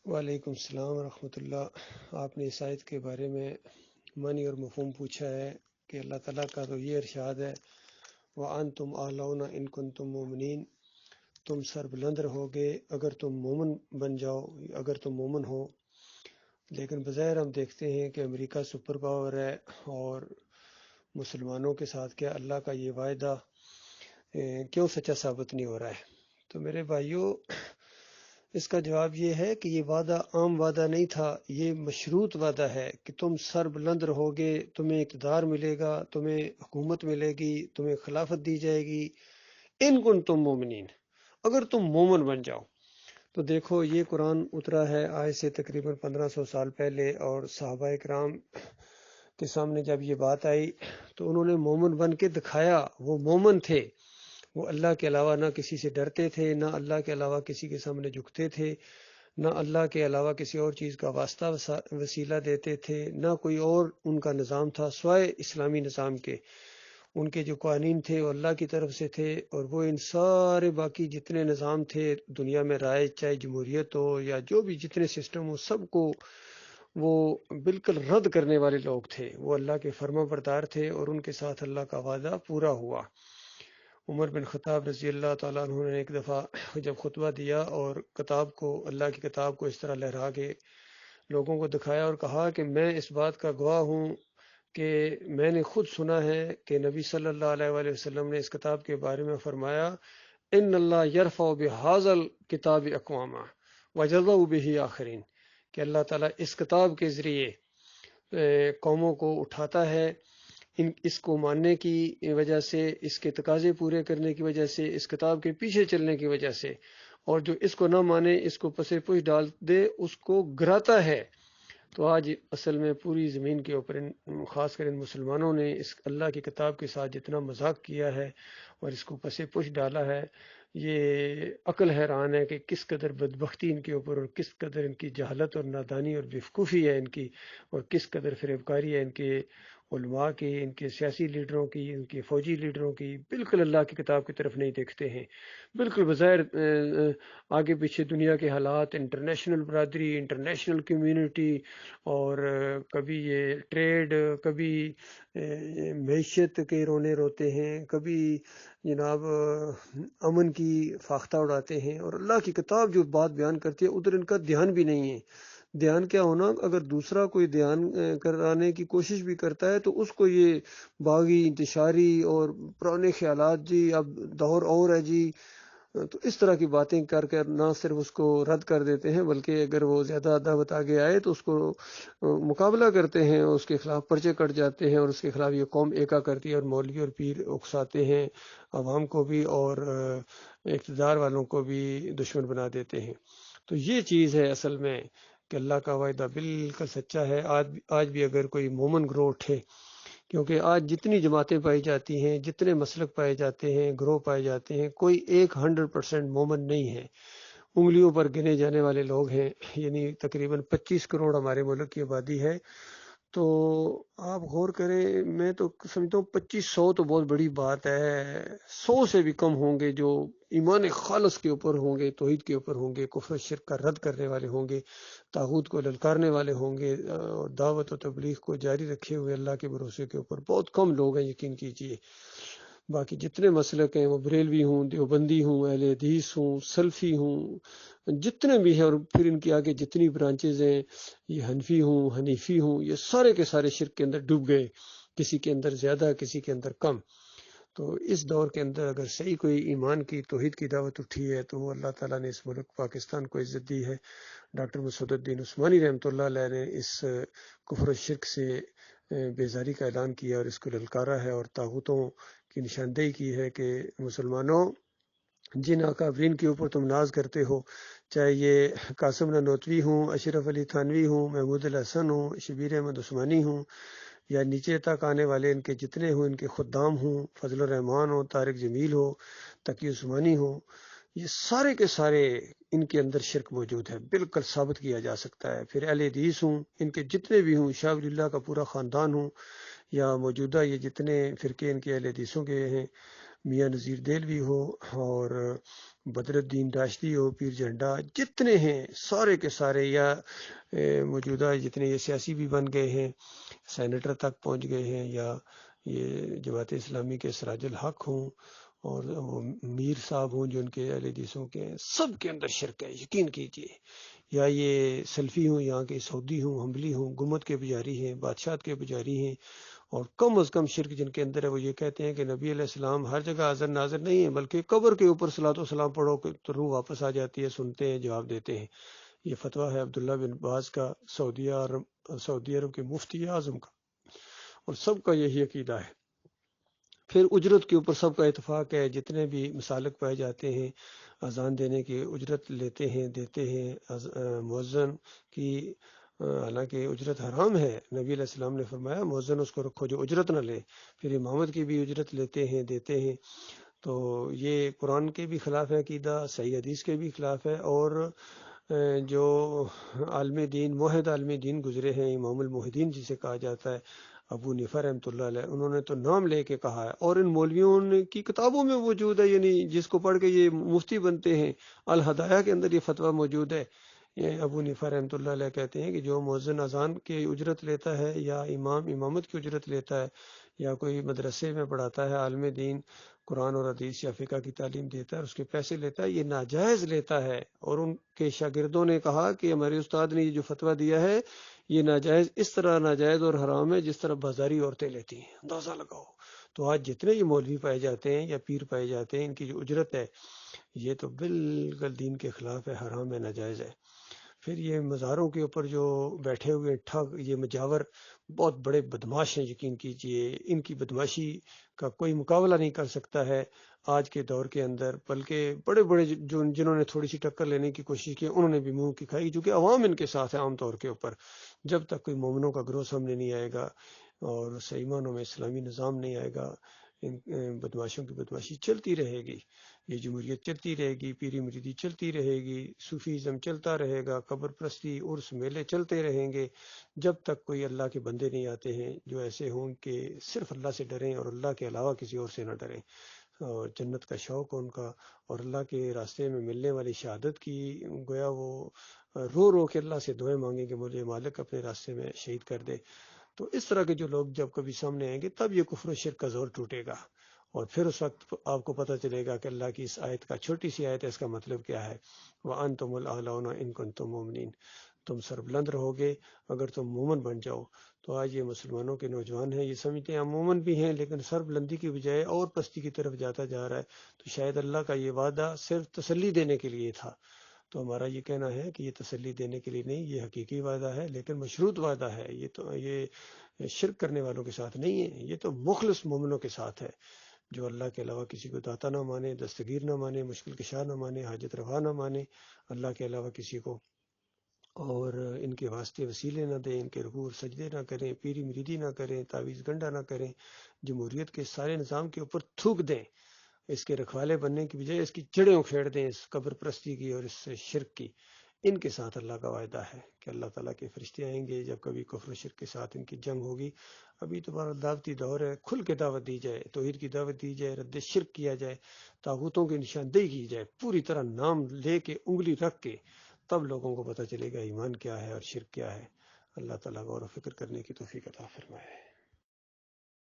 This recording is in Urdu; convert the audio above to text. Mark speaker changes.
Speaker 1: وعلیکم السلام ورحمۃ اللہ۔ آپ نے اس آیت کے بارے میں معنی اور مفہوم پوچھا ہے کہ اللہ تعالیٰ کا تو یہ ارشاد ہے وَأَنْتُمْ أَعْلَوْنَ إِن كُنتُم مُؤْمِنِينَ، تم سر بلند رہو گے اگر تم مومن بن جاؤ، اگر تم مومن ہو۔ لیکن بظاہر ہم دیکھتے ہیں کہ امریکہ سپر پاور ہے، اور مسلمانوں کے ساتھ کیا اللہ کا یہ وعدہ کیوں سچا ثابت نہیں ہو رہا ہے؟ تو میرے بھائیوں، اس کا جواب یہ ہے کہ یہ وعدہ عام وعدہ نہیں تھا، یہ مشروط وعدہ ہے کہ تم سر بلند رہو گے، تمہیں اقتدار ملے گا، تمہیں حکومت ملے گی، تمہیں خلافت دی جائے گی، ان کن تم مومنین، اگر تم مومن بن جاؤ۔ تو دیکھو، یہ قرآن اترا ہے آج سے تقریباً 1500 سال پہلے، اور صحابہ کرام کے سامنے جب یہ بات آئی تو انہوں نے مومن بن کے دکھایا، وہ مومن تھے، وہ اللہ کے علاوہ نہ کسی سے ڈرتے تھے، نہ اللہ کے علاوہ کسی کے سامنے جھکتے تھے، نہ اللہ کے علاوہ کسی اور چیز کا واسطہ وسیلہ دیتے تھے، نہ کوئی اور ان کا نظام تھا سوائے اسلامی نظام کے۔ ان کے جو قوانین تھے وہ اللہ کی طرف سے تھے، اور وہ ان سارے باقی جتنے نظام تھے دنیا میں رائج، چاہے جمہوریت ہو یا جو بھی جتنے سسٹم ہو، سب کو وہ بالکل رد کرنے والے لوگ تھے۔ وہ اللہ کے فرما بردار تھے، اور ان کے ساتھ اللہ کا وعدہ پورا ہوا۔ عمر بن خطاب رضی اللہ تعالیٰ عنہ نے ایک دفعہ جب خطبہ دیا اور کتاب کو، اللہ کی کتاب کو اس طرح لہرا کے لوگوں کو دکھایا اور کہا کہ میں اس بات کا گواہ ہوں کہ میں نے خود سنا ہے کہ نبی صلی اللہ علیہ وآلہ وسلم نے اس کتاب کے بارے میں فرمایا ان اللہ یرفع بہذا الکتاب اقواما ویضع بہ آخرین، کہ اللہ تعالیٰ اس کتاب کے ذریعے قوموں کو اٹھاتا ہے، اس کو ماننے کی وجہ سے، اس کے تقاضے پورے کرنے کی وجہ سے، اس کتاب کے پیچھے چلنے کی وجہ سے، اور جو اس کو نہ مانے، اس کو پس پش ڈال دے، اس کو گراتا ہے۔ تو آج اصل میں پوری زمین کے اوپر خاص کر ان مسلمانوں نے اس اللہ کی کتاب کے ساتھ جتنا مذاق کیا ہے اور اس کو پس پش ڈالا ہے، یہ عقل حیران ہے کہ کس قدر بدبختی ان کے اوپر، اور کس قدر ان کی جہالت اور نادانی اور بیوقوفی ہے ان کی، اور کس قدر فریبکاری ہے ان کے علماء کی، ان کے سیاسی لیڈروں کی، ان کے فوجی لیڈروں کی، بالکل اللہ کی کتاب کی طرف نہیں دیکھتے ہیں۔ بالکل بظاہر آگے پیچھے دنیا کے حالات، انٹرنیشنل برادری، انٹرنیشنل کمیونٹی، اور کبھی یہ ٹریڈ، کبھی معیشت کے رونے روتے ہیں، کبھی جناب امن کی فاختہ اڑاتے ہیں، اور اللہ کی کتاب جو بات بیان کرتی ہے ادھر ان کا دھیان بھی نہیں ہے۔ دھیان کیا ہونا، اگر دوسرا کوئی دھیان کرانے کی کوشش بھی کرتا ہے تو اس کو یہ باغی، انتشاری اور پرانے خیالات، جی اب دور اور ہے جی، تو اس طرح کی باتیں کر کر نہ صرف اس کو رد کر دیتے ہیں، بلکہ اگر وہ زیادہ دعوت آگے آئے تو اس کو مقابلہ کرتے ہیں، اس کے خلاف پرچے کٹ جاتے ہیں، اور اس کے خلاف یہ قوم ایکا کرتی ہے، اور مولوی اور پیر اکساتے ہیں عوام کو بھی، اور اقتدار والوں کو بھی دشمن بنا دیتے ہیں۔ تو یہ چیز ہے اصل میں کہ اللہ کا وعدہ بالکل سچا ہے۔ آج بھی اگر کوئی مومن گروہ اٹھے، کیونکہ آج جتنی جماعتیں پائی جاتی ہیں، جتنے مسلک پائے جاتے ہیں، گروہ پائے جاتے ہیں، کوئی ایک 100% مومن نہیں ہے۔ انگلیوں پر گنے جانے والے لوگ ہیں، یعنی تقریباً 25 کروڑ ہمارے ملک کی آبادی ہے۔ تو آپ غور کریں، میں تو سمجھتا ہوں 2500 تو بہت بڑی بات ہے، 100 سے بھی کم ہوں گے جو ایمان خالص کے اوپر ہوں گے، توحید کے اوپر ہوں گے، کفر و شرک کا رد کرنے والے ہوں گے، طاغوت کو للکارنے والے ہوں گے، اور دعوت و تبلیغ کو جاری رکھے ہوئے اللہ کے بھروسے کے اوپر بہت کم لوگ ہیں، یقین کیجئے۔ باقی جتنے مسلک ہیں، وہ بریلوی ہوں، دیوبندی ہوں، اہل حدیث ہوں، سلفی ہوں، جتنے بھی ہیں، اور پھر ان کی آگے جتنی برانچز ہیں، یہ حنفی ہوں، حنیفی ہوں، یہ سارے کے سارے شرک کے اندر ڈوب گئے، کسی کے اندر زیادہ، کسی کے اندر کم۔ تو اس دور کے اندر اگر صحیح کوئی ایمان کی، توحید کی دعوت اٹھی ہے تو وہ اللہ تعالیٰ نے اس ملک پاکستان کو عزت دی ہے۔ ڈاکٹر مسعود الدین عثمانی رحمۃ اللہ علیہ نے اس کفر و شرک سے بیزاری کا اعلان کیا اور اس کو للکارا ہے، اور طاغوتوں کی نشاندہی کی ہے کہ مسلمانوں، جن اکابرین کے اوپر تم ناز کرتے ہو، چاہے یہ قاسم نانوتوی ہوں، اشرف علی تھانوی ہوں، محمود الحسن ہوں، شبیر احمد عثمانی ہوں، یا نیچے تک آنے والے ان کے جتنے ہوں، ان کے خدام ہوں، فضل الرحمان ہو، طارق جمیل ہو، تقی عثمانی ہو، یہ سارے کے سارے ان کے اندر شرک موجود ہے، بالکل ثابت کیا جا سکتا ہے۔ پھر اہل حدیث ہوں، ان کے جتنے بھی ہوں، شاہ ولی اللہ کا پورا خاندان ہوں، یا موجودہ یہ جتنے فرقے ان کے اہل حدیثوں کے ہیں، میاں نذیر دہلوی ہو، اور بدر الدین راشدی ہو، پیر جھنڈا، جتنے ہیں سارے کے سارے، یا موجودہ جتنے یہ سیاسی بھی بن گئے ہیں، سینیٹر تک پہنچ گئے ہیں، یا یہ جماعت اسلامی کے سراج الحق ہوں، اور وہ میر صاحب ہوں جو ان کے اہل حدیثوں کے ہیں، سب کے اندر شرک ہے، یقین کیجئے۔ یا یہ سلفی ہوں، یہاں کے سعودی ہوں، حنبلی ہوں، گمبد کے پجاری ہیں، بادشاہت کے پجاری ہیں، اور کم از کم شرک جن کے اندر ہے وہ یہ کہتے ہیں کہ نبی علیہ السلام ہر جگہ حاضر ناظر نہیں ہے، بلکہ قبر کے اوپر صلاۃ و سلام پڑھو تو روح واپس آ جاتی ہے، سنتے ہیں، جواب دیتے ہیں۔ یہ فتویٰ ہے عبداللہ بن باز کا، سعودی عرب کے مفتی اعظم کا، اور سب کا یہی عقیدہ ہے۔ پھر اجرت کے اوپر سب کا اتفاق ہے، جتنے بھی مسالک پائے جاتے ہیں اذان دینے کی اجرت لیتے ہیں، دیتے ہیں۔ مؤذن کی حالانکہ اجرت حرام ہے، نبی علیہ السلام نے فرمایا مؤذن اس کو رکھو جو اجرت نہ لے، پھر امامت کی بھی اجرت لیتے ہیں، دیتے ہیں۔ تو یہ قرآن کے بھی خلاف ہے عقیدہ، صحیح حدیث کے بھی خلاف ہے، اور جو عالم دین، موحد عالم دین گزرے ہیں، امام الموحدین جسے کہا جاتا ہے، ابو حنیفہ رحمۃ اللہ علیہ، انہوں نے تو نام لے کے کہا ہے، اور ان مولویوں کی کتابوں میں موجود ہے، یعنی جس کو پڑھ کے یہ مفتی بنتے ہیں، الہدایہ کے اندر یہ فتویٰ موجود ہے۔ یہ ابو حنیفہ رحمۃ اللہ علیہ کہتے ہیں کہ جو مؤذن اذان کی اجرت لیتا ہے، یا امام امامت کی اجرت لیتا ہے، یا کوئی مدرسے میں پڑھاتا ہے، عالم دین قرآن اور حدیث یا فقہ کی تعلیم دیتا ہے، اس کے پیسے لیتا ہے، یہ ناجائز لیتا ہے۔ اور ان کے شاگردوں نے کہا کہ ہمارے استاد نے یہ جو فتویٰ دیا ہے یہ ناجائز، اس طرح ناجائز اور حرام ہے جس طرح بازاری عورتیں لیتی ہیں، اندازہ لگاؤ۔ تو آج جتنے یہ مولوی پائے جاتے ہیں یا پیر پائے جاتے ہیں، ان کی جو اجرت ہے یہ تو بالکل دین کے خلاف ہے، حرام ہے، ناجائز ہے۔ پھر یہ مزاروں کے اوپر جو بیٹھے ہوئے ٹھگ، یہ مجاور بہت بڑے بدماش ہیں، یقین کیجئے ان کی بدماشی کا کوئی مقابلہ نہیں کر سکتا ہے آج کے دور کے اندر، بلکہ بڑے بڑے جنہوں نے تھوڑی سی ٹکر لینے کی کوشش کی انہوں نے بھی منہ کی کھائی، کیونکہ عوام ان کے ساتھ ہے عام طور کے اوپر۔ جب تک کوئی مومنوں کا گروہ سامنے نہیں آئے گا اور صحیح معنوں میں اسلامی نظام نہیں آئے گا، ان بدماشوں کی بدماشی چلتی رہے گی، یہ جمہوریت چلتی رہے گی، پیری مریدی چلتی رہے گی، صوفیزم چلتا رہے گا، قبر پرستی، عرس میلے چلتے رہیں گے، جب تک کوئی اللہ کے بندے نہیں آتے ہیں جو ایسے ہوں کہ صرف اللہ سے ڈریں اور اللہ کے علاوہ کسی اور سے نہ ڈریں، اور جنت کا شوق ان کا، اور اللہ کے راستے میں ملنے والی شہادت کی گویا وہ رو رو کے اللہ سے دعائیں مانگیں کہ مجھے مالک اپنے راستے میں شہید کر دے۔ تو اس طرح کے جو لوگ جب کبھی سامنے آئیں گے تب یہ کفر و شرک کا زور ٹوٹے گا، اور پھر اس وقت آپ کو پتہ چلے گا کہ اللہ کی اس آیت کا، چھوٹی سی آیت ہے، اس کا مطلب کیا ہے، وَأَنْتُمُ الْأَعْلَوْنَ إِن كُنتُم مُؤْمِنِينَ، تم سربلند رہو گے اگر تم مومن بن جاؤ۔ تو آج یہ مسلمانوں کے نوجوان ہیں، یہ سمجھتے ہیں ہم مومن بھی ہیں، لیکن سربلندی کی بجائے اور پستی کی طرف جاتا جا رہا ہے۔ تو شاید اللہ کا یہ وعدہ صرف تسلی دینے کے لیے تھا۔ تو ہمارا یہ کہنا ہے کہ یہ تسلی دینے کے لیے نہیں، یہ حقیقی وعدہ ہے، لیکن مشروط وعدہ ہے، یہ شرک کرنے والوں کے ساتھ نہیں ہے، یہ تو مخلص مومنوں کے ساتھ ہے، جو اللہ کے علاوہ کسی کو داتا نہ مانے، دستگیر نہ مانے، مشکل کشا نہ مانے، حاجت روا نہ مانے اللہ کے علاوہ کسی کو، اور ان کے واسطے وسیلے نہ دیں، ان کے رکوع اور سجدے نہ کریں، پیری مریدی نہ کریں، تعویذ گنڈا نہ کریں، جمہوریت کے سارے نظام کے اوپر تھوک دیں، اس کے رکھوالے بننے کی بجائے اس کی جڑیں اکھیڑ دیں، اس قبر پرستی کی اور اس سے شرک کی۔ ان کے ساتھ اللہ کا وعدہ ہے کہ اللہ تعالیٰ کے فرشتے آئیں گے، جب کبھی کفر و شرک کے ساتھ ان کی جنگ ہوگی۔ ابھی تو بڑا دعوتی دور ہے، کھل کے دعوت دی جائے، توحید کی دعوت دی جائے، رد شرک کیا جائے، طاغوتوں کی نشاندہی کی جائے، پوری طرح نام لے کے، انگلی رکھ کے، تب لوگوں کو پتہ چلے گا ایمان کیا ہے اور شرک کیا ہے۔ اللہ تعالیٰ غور و فکر کرنے کی توفیق عطا فرمائے۔